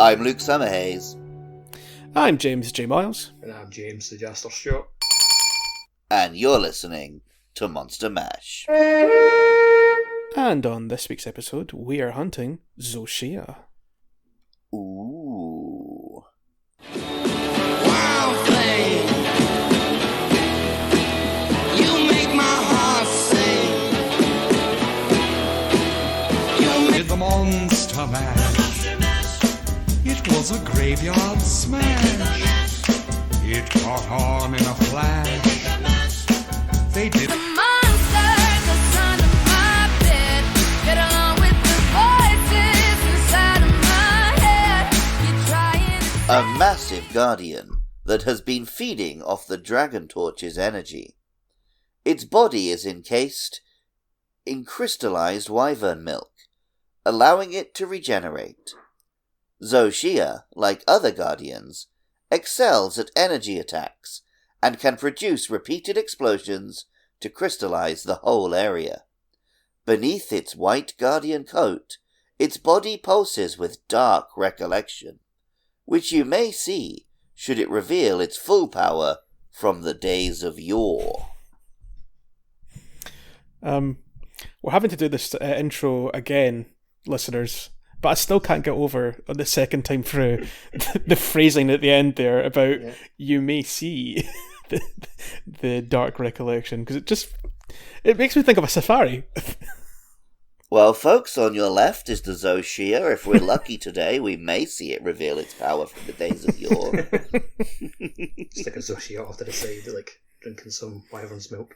I'm Luke Summerhays. I'm James J. Miles. And I'm James the Jester Stewart. And you're listening to Monster Mash. And on this week's episode, we are hunting Zoh Shia. Ooh. Wild thing, you make my heart sing. You make The Monster Mash. It was a graveyard smash. It caught on in a flash. They did. The monsters are under my bed. Get along with the voices inside of my head. You're trying to A massive guardian that has been feeding off the Dragon Torch's energy. Its body is encased in crystallized wyvern milk, allowing it to regenerate. Zoh Shia, like other guardians, excels at energy attacks and can produce repeated explosions to crystallize the whole area. Beneath its white guardian coat, its body pulses with dark recollection, which you may see should it reveal its full power from the days of yore. We're having to do this intro again, listeners, but I still can't get over on the second time through the phrasing at the end there about you may see the dark recollection, because it makes me think of a safari. Well, folks, on your left is the Zoh Shia. If we're lucky today, we may see it reveal its power from the days of yore. Stick a Zoh Shia off to the side, like drinking some wyvern's milk.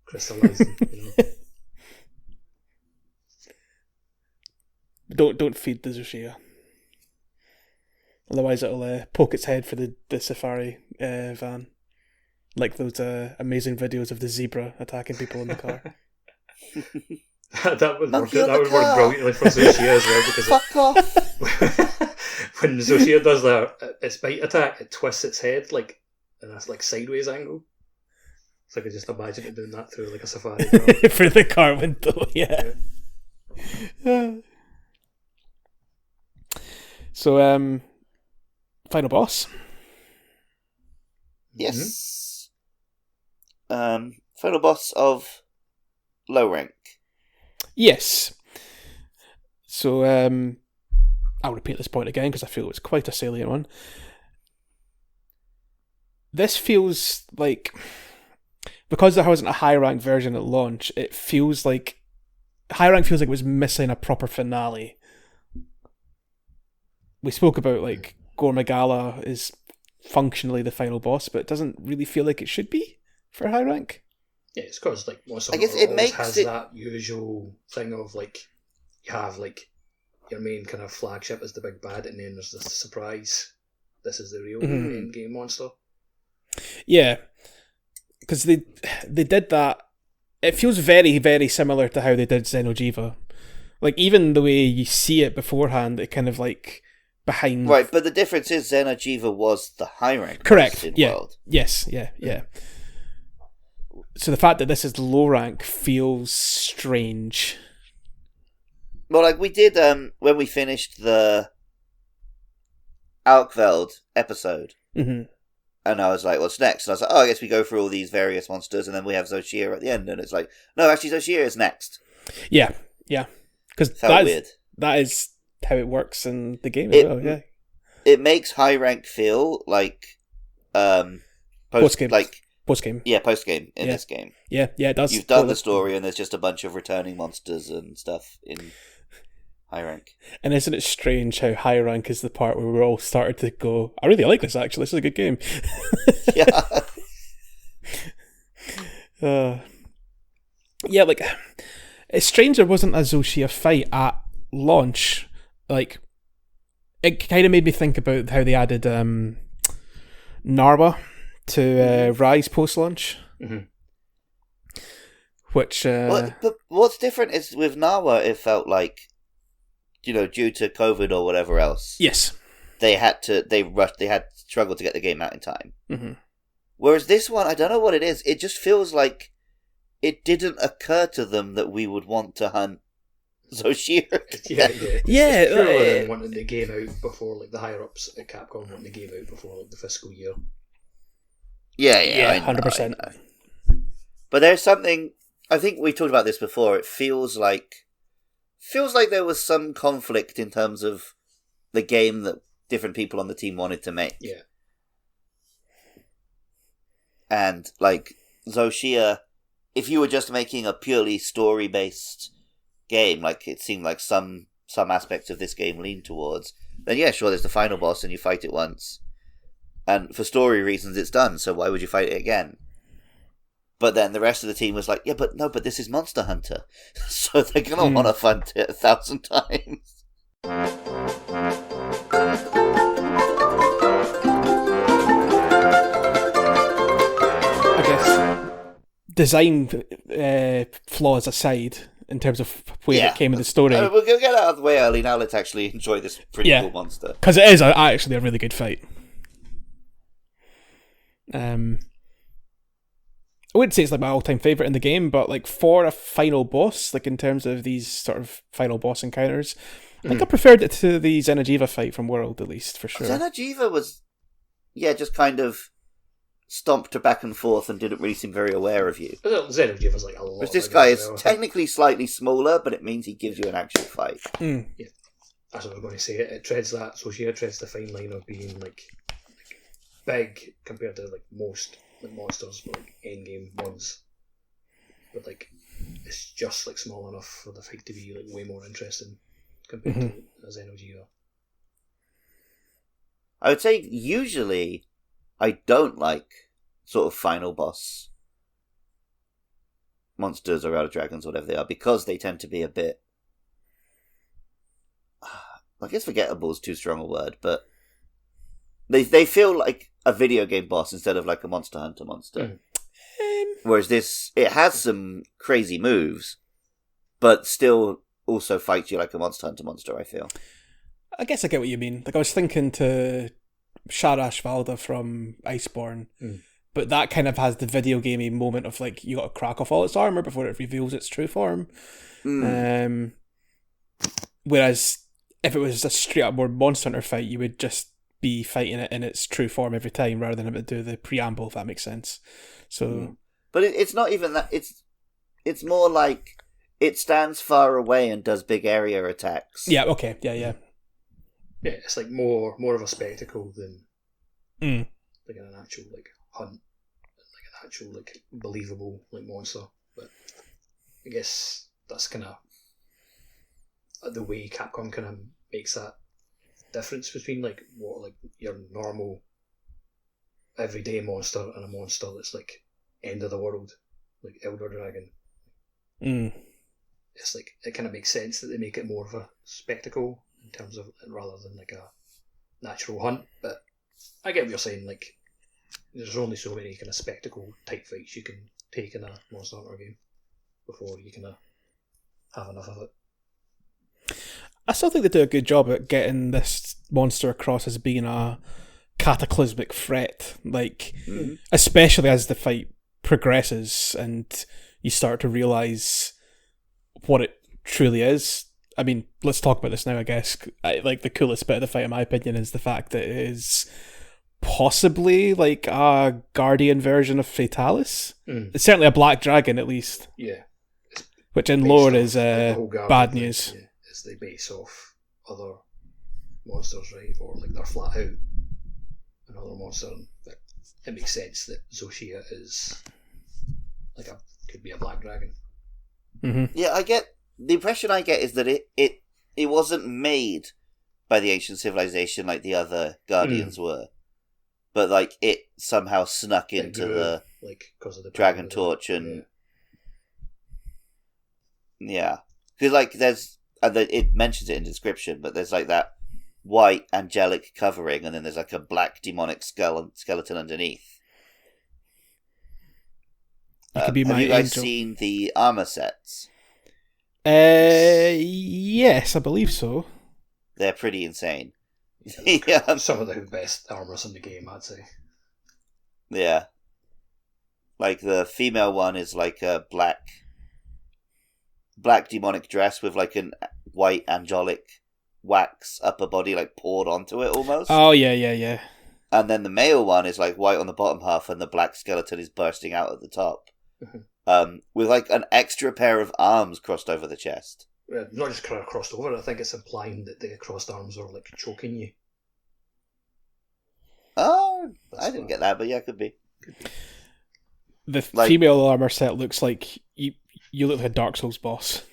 Crystallising, you know. Don't feed the Zoh Shia. Otherwise it'll poke its head for the safari van. Like those amazing videos of the zebra attacking people in the car. that would work. Monkey on That the would work car. brilliantly for Zoh Shia as well, because Fuck off! when Zoh Shia does its bite attack, it twists its head like in a like sideways angle. So I could just imagine it doing that through like a safari car. For the car window, yeah. So, final boss. Yes. Final boss of low rank. Yes. So, I'll repeat this point again because I feel it's quite a salient one. This feels like, because there wasn't a high rank version at launch, it feels like high rank feels like it was missing a proper finale. We spoke about like Gore Magala is functionally the final boss, but it doesn't really feel like it should be for high rank. Yeah, it's because like Monster I guess Hunter it always makes has it- that usual thing of like you have like your main kind of flagship is the big bad, and then there's this surprise. This is the real end game monster. Yeah, because they did that. It feels very, very similar to how they did Xeno'jiva. Like even the way you see it beforehand, it kind of like behind. Right, but the difference is Xeno'jiva was the high rank. Correct. In Yeah. world. Yes. Yeah. So the fact that this is low rank feels strange. Well, like we did when we finished the Alkveld episode. Mm-hmm. And I was like, what's next? And I was like, oh, I guess we go through all these various monsters, and then we have Zoh Shia at the end. And it's like, no, actually, Zoh Shia is next. Yeah. Because Felt weird. that is how it works in the game as well. Yeah. It makes high rank feel like Post-game. post-game in this game. Yeah, it does. You've done the story, and there's just a bunch of returning monsters and stuff in high rank. And isn't it strange how high rank is the part where we're all started to go, I really like this actually, this is a good game. Yeah. Yeah, like, it's strange there wasn't a Zoh Shia fight at launch. Like, it kind of made me think about how they added Narwa to Rise post-launch. Mm-hmm. Which... But what's different is with Nawa, it felt like, you know, due to COVID or whatever else, yes. they had struggled to get the game out in time. Mm-hmm. Whereas this one, I don't know what it is. It just feels like it didn't occur to them that we would want to hunt Zoh Shia. Yeah. Yeah, It's purer than wanting the game out before, like, the higher ups at Capcom wanting the game out before, like, the fiscal year. Yeah, Yeah, I know, 100%. I know. But there's something, I think we talked about this before, it feels like there was some conflict in terms of the game that different people on the team wanted to make. Yeah. And, like, Zoh Shia, if you were just making a purely story-based game, like it seemed like some aspects of this game lean towards, then yeah, sure, there's the final boss and you fight it once. And for story reasons it's done, so why would you fight it again? But then the rest of the team was like, yeah, but this is Monster Hunter. So they're going to want to fight it 1,000 times. I guess design flaws aside, in terms of where it came in the story, we're going to get out of the way early now. Let's actually enjoy this pretty cool monster. because it is actually a really good fight. I wouldn't say it's like my all-time favorite in the game, but like for a final boss, like in terms of these sort of final boss encounters, I think I preferred it to the Xeno'jiiva fight from World, at least, for sure. Xeno'jiiva was, just kind of stomped her back and forth and didn't really seem very aware of you. Xeno'jiiva was like a lot. Whereas this guy is technically slightly smaller, but it means he gives you an actual fight. Yeah, that's what I was going to say. It treads that, so she treads the fine line of being like big compared to like most like monsters, but like endgame ones. But like it's just like small enough for the fight to be like way more interesting compared to a Xeno'jiiva. I would say usually I don't like sort of final boss monsters or outer dragons, whatever they are, because they tend to be a bit, I guess forgettable is too strong a word, but they feel like a video game boss instead of like a Monster Hunter monster. Whereas this, it has some crazy moves, but still also fights you like a Monster Hunter monster, I feel. I guess I get what you mean. Like, I was thinking to Sharash Valda from Iceborne, but that kind of has the video gamey moment of like, you got to crack off all its armor before it reveals its true form. Whereas if it was a straight up more Monster Hunter fight, you would just be fighting it in its true form every time rather than having to do the preamble, if that makes sense. So, but it's not even that. It's more like it stands far away and does big area attacks. yeah, okay, yeah. Yeah, it's like more of a spectacle than like an actual like hunt, like an actual like believable like monster. But I guess that's kind of the way Capcom kind of makes that difference between like what like your normal everyday monster and a monster that's like end of the world, like Elder Dragon. It's like it kind of makes sense that they make it more of a spectacle in terms of rather than like a natural hunt. But I get what you're saying. Like there's only so many kind of spectacle type fights you can take in a Monster Hunter game before you kind of have enough of it. I still think they do a good job at getting this monster across as being a cataclysmic threat, like especially as the fight progresses and you start to realise what it truly is. I mean, let's talk about this now, I guess. Like the coolest bit of the fight, in my opinion, is the fact that it is possibly like a Guardian version of Fatalis. It's certainly a black dragon, at least. Yeah. Which in lore is the whole Guardian bad thing, news. yeah, it's they base off other monsters, right? Or like they're flat out another monster. But it makes sense that Zoh Shia is like could be a black dragon. Yeah, I get the impression I get is that it wasn't made by the ancient civilization like the other Guardians were, but like it somehow snuck into the like because of the Dragon Torch and because like there's it mentions it in the description, but there's like that white angelic covering, and then there's like a black demonic skeleton underneath. You could be my have you guys angel. seen the armor sets? Yes, I believe so. They're pretty insane. Yeah, some of the best armors in the game, I'd say. yeah. Like the female one is like a black black demonic dress with like an white angelic wax upper body like poured onto it almost. Oh yeah. And then the male one is like white on the bottom half, and the black skeleton is bursting out at the top, with like an extra pair of arms crossed over the chest. Not just kind of crossed over. I think it's implying that the crossed arms are like choking you. Oh, I didn't get that, but yeah, could be. The female armor set looks like you look like a Dark Souls boss.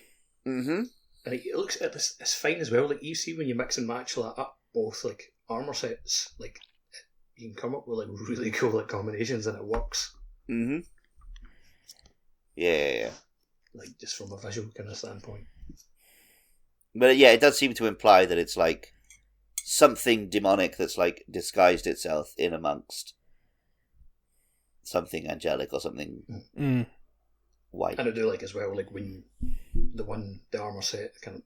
Mm-hmm. And it looks at this. It's fine as well. Like you see when you mix and match that up, both like armor sets, like you can come up with like really cool like combinations, and it works. Mm-hmm. Yeah. Like just from a visual kind of standpoint. But yeah, it does seem to imply that it's like something demonic that's like disguised itself in amongst something angelic or something white. And I do like as well, like when the armor set, I can't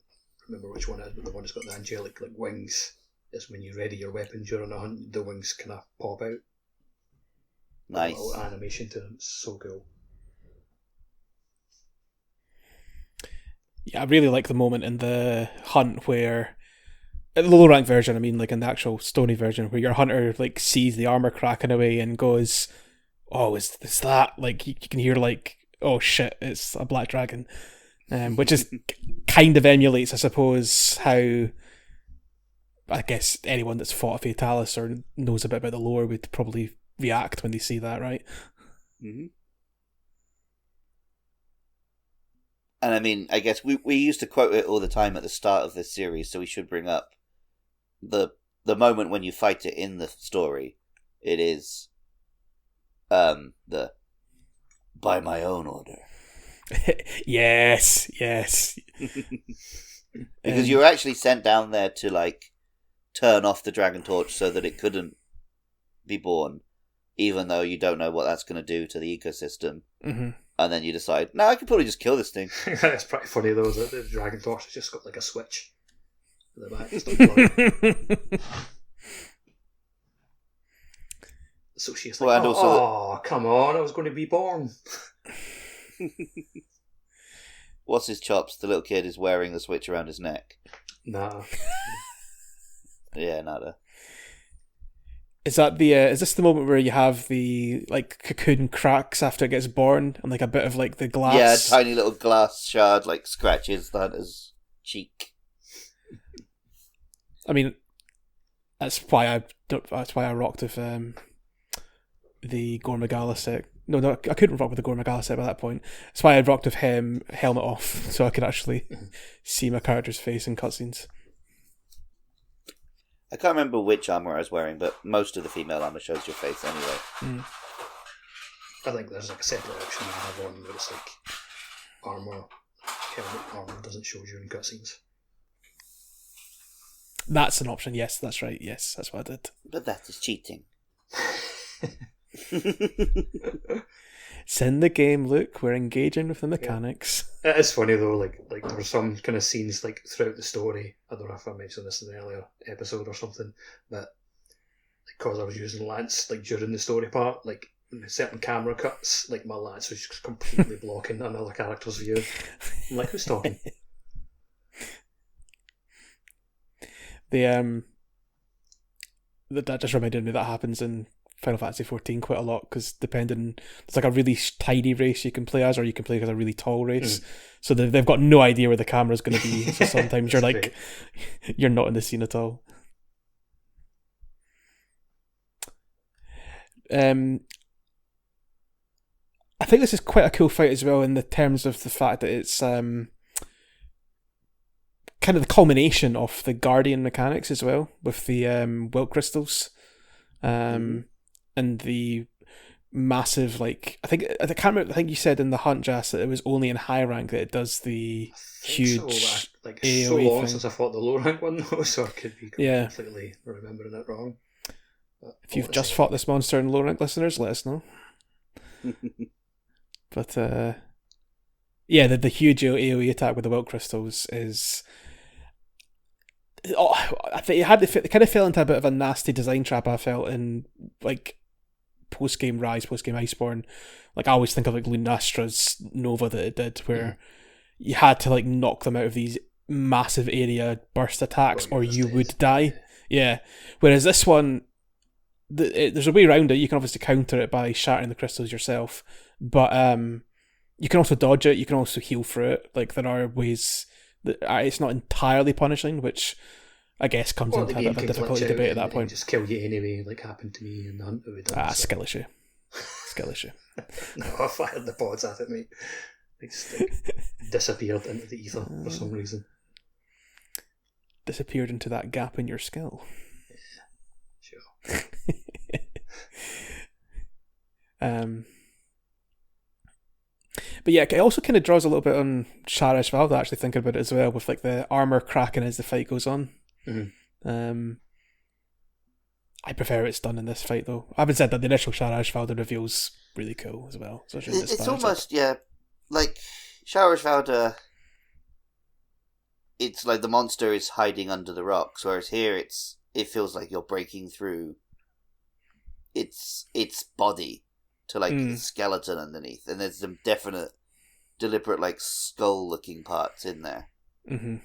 remember which one it is, but the one that's got the angelic like wings is when you ready your weapon during a hunt, the wings kind of pop out. Nice. A little animation to them. It's so cool. Yeah, I really like the moment in the hunt where, in the low rank version, I mean, like in the actual Stony version, where your hunter like sees the armor cracking away and goes, "Oh, is that?" Like you can hear like, "Oh shit, it's a black dragon," which is kind of emulates, I suppose, how I guess anyone that's fought a Fatalis or knows a bit about the lore would probably react when they see that, right? Mm-hmm. And I mean, I guess we used to quote it all the time at the start of this series, so we should bring up the moment when you fight it in the story. It is the by my own order. yes. Because you were actually sent down there to like turn off the dragon torch so that it couldn't be born, even though you don't know what that's going to do to the ecosystem. Mm-hmm. And then you decide, no, I could probably just kill this thing. It's pretty funny though, that the dragon torch has just got like a switch at the back. So she's like, Well, and also oh, come on, I was going to be born. What's his chops? The little kid is wearing the switch around his neck. Nah. Yeah, nada. Is that the? Is this the moment where you have the like cocoon cracks after it gets born, and like a bit of like the glass? Yeah, a tiny little glass shard like scratches the hunter's cheek. I mean, that's why I rocked with the Gore Magala set. No, I couldn't rock with the Gore Magala set by that point. That's why I rocked with him helmet off, so I could actually see my character's face in cutscenes. I can't remember which armor I was wearing, but most of the female armor shows your face anyway. I think there's like a separate option you have on where it's like helmet armor doesn't show during cutscenes. That's an option, yes, that's right, yes, that's what I did. But that is cheating. It's in the game, look, we're engaging with the mechanics. It is funny though, like there were some kind of scenes like throughout the story. I don't know if I mentioned this in an earlier episode or something, but because I was using Lance like during the story part, like in certain camera cuts, like my Lance was just completely blocking another character's view. I'm like, who's talking? That just reminded me that happens in Final Fantasy XIV quite a lot, because depending, there's like a really tiny race you can play as, or you can play as a really tall race. So they've got no idea where the camera's going to be. So sometimes you're like, you're not in the scene at all. I think this is quite a cool fight as well, in the terms of the fact that it's kind of the culmination of the Guardian mechanics as well, with the Wilt crystals. And the massive, like, I can't remember, I think you said in the hunt, Jas, that it was only in high rank that it does the huge so, like AoE so long thing. since I fought the low rank one though, so I could be completely remembering it wrong. But if you've just fought this monster in low rank, listeners, let us know. But yeah, the huge AoE attack with the Wilt crystals is, I think it kind of fell into a bit of a nasty design trap, I felt, in like post-game Rise, post-game Iceborne. Like, I always think of like Lunastra's Nova that it did, where you had to like knock them out of these massive area burst attacks, or you would die. Yeah. Whereas this one, there's a way around it. You can obviously counter it by shattering the crystals yourself, but you can also dodge it. You can also heal through it. Like there are ways that it's not entirely punishing, which I guess comes into a bit of a difficulty debate at that point. Just kill you anyway, like happened to me in the hunt that we done. Skill issue. Skill issue. No, I fired the pods at it, mate. They just disappeared into the ether for some reason. Disappeared into that gap in your skill. Yeah, sure. But yeah, it also kind of draws a little bit on Sharash Valda, actually thinking about it as well, with like the armor cracking as the fight goes on. Mm-hmm. I prefer it's done in this fight though. I haven't said that the initial Sharash Valda reveal's really cool as well. So it's almost like Sharash Valda. It's like the monster is hiding under the rocks, whereas here it feels like you're breaking through its body to like the skeleton underneath, and there's some definite, deliberate like skull-looking parts in there. Mm-hmm.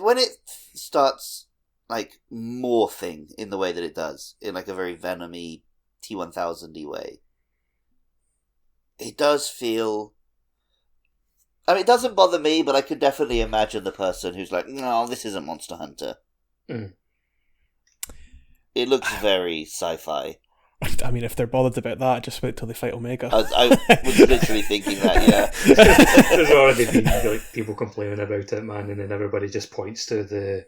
When it starts like morphing in the way that it does, in like a very Venom-y, T-1000-y way, it does feel. I mean, it doesn't bother me, but I could definitely imagine the person who's like, no, this isn't Monster Hunter. Mm. It looks very sci-fi. I mean, if they're bothered about that, just wait till they fight Omega. I was literally thinking that, yeah. There's already been like people complaining about it, man, and then everybody just points to the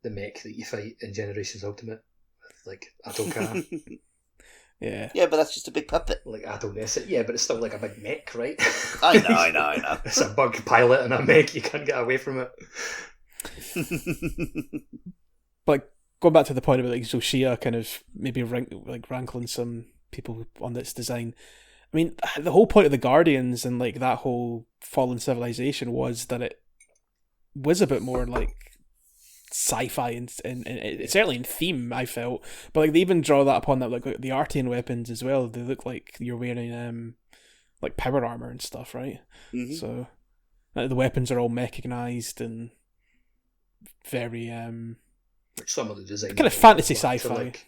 mech that you fight in Generations Ultimate. Like, Atokar. Yeah. Yeah, but that's just a big puppet. Like, I don't know. Yeah, but it's still like a big mech, right? I know. It's a bug pilot and a mech. You can't get away from it. But going back to the point about like Zoh Shia kind of maybe rankling some people on its design. I mean, the whole point of the Guardians and like that whole fallen civilization was that it was a bit more like sci-fi and certainly in theme, I felt. But like they even draw that upon that, like the Artian weapons as well. They look like you're wearing like power armor and stuff, right? Mm-hmm. So the weapons are all mechanized and very Some of the design kind of fantasy sci-fi. Like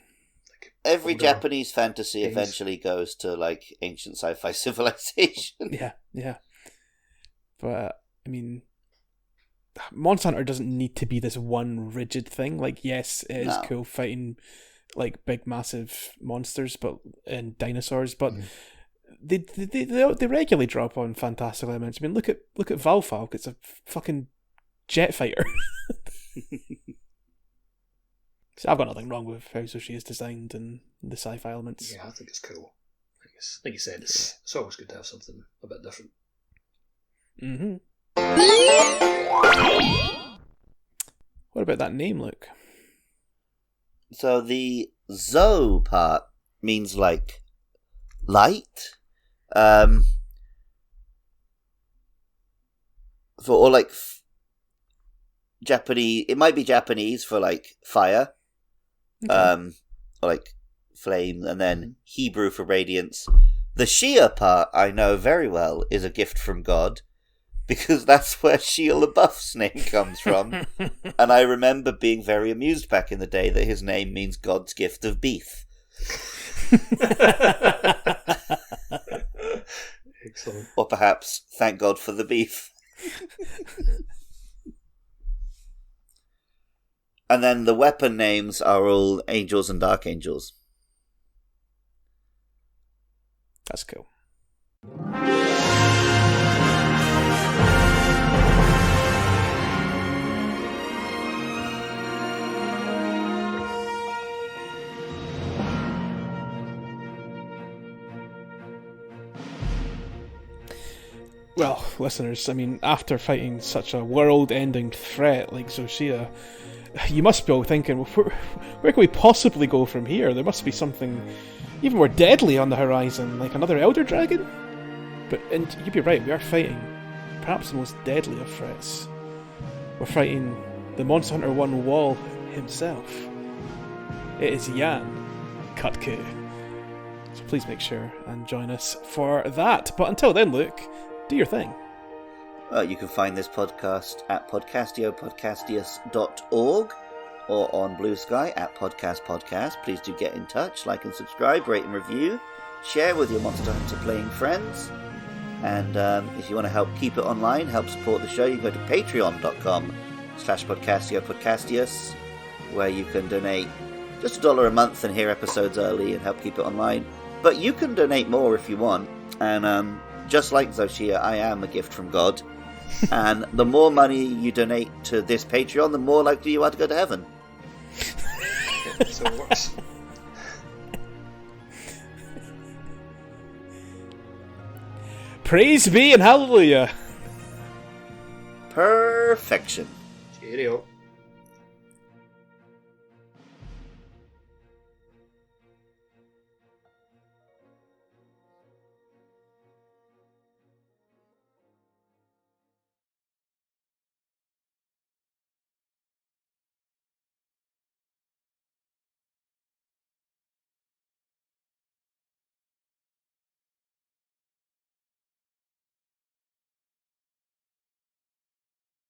Every older Japanese fantasy games. eventually goes to like ancient sci-fi civilization. Yeah. But I mean, Monster Hunter doesn't need to be this one rigid thing. Like, yes, it is cool fighting like big, massive monsters, and dinosaurs, but they regularly drop on fantastic elements. I mean, look at Valfalk. It's a fucking jet fighter. So I've got nothing wrong with how Zoh Shia is designed and the sci-fi elements. Yeah, I think it's cool. Like you said, it's always good to have something a bit different. Mm-hmm. What about that name, Luke? So the Zoh part means like light, Japanese. It might be Japanese for like fire, or like flame, and then Hebrew for radiance. The Shia part I know very well is a gift from God, because that's where Shia LaBeouf's name comes from. And I remember being very amused back in the day that his name means God's gift of beef. Excellent. Or perhaps, thank God for the beef. And then the weapon names are all angels and archangels. That's cool. Well, listeners, I mean, after fighting such a world-ending threat like Zoh Shia, you must be all thinking, well, where can we possibly go from here? There must be something even more deadly on the horizon, like another Elder Dragon? And you'd be right, we are fighting perhaps the most deadly of threats. We're fighting the Monster Hunter 1 Wall himself. It is Yan Kutku. So please make sure and join us for that. But until then, Luke, do your thing. You can find this podcast at podcastius.org or on Blue Sky at podcast. Please do get in touch, like and subscribe, rate and review, share with your Monster Hunter playing friends. And if you want to help keep it online, help support the show, you can go to patreon.com/podcastius, where you can donate just $1 a month and hear episodes early and help keep it online. But you can donate more if you want. And just like Zoh Shia, I am a gift from God. And the more money you donate to this Patreon, the more likely you are to go to heaven. So it works. Praise be and hallelujah. Perfection. Cheerio.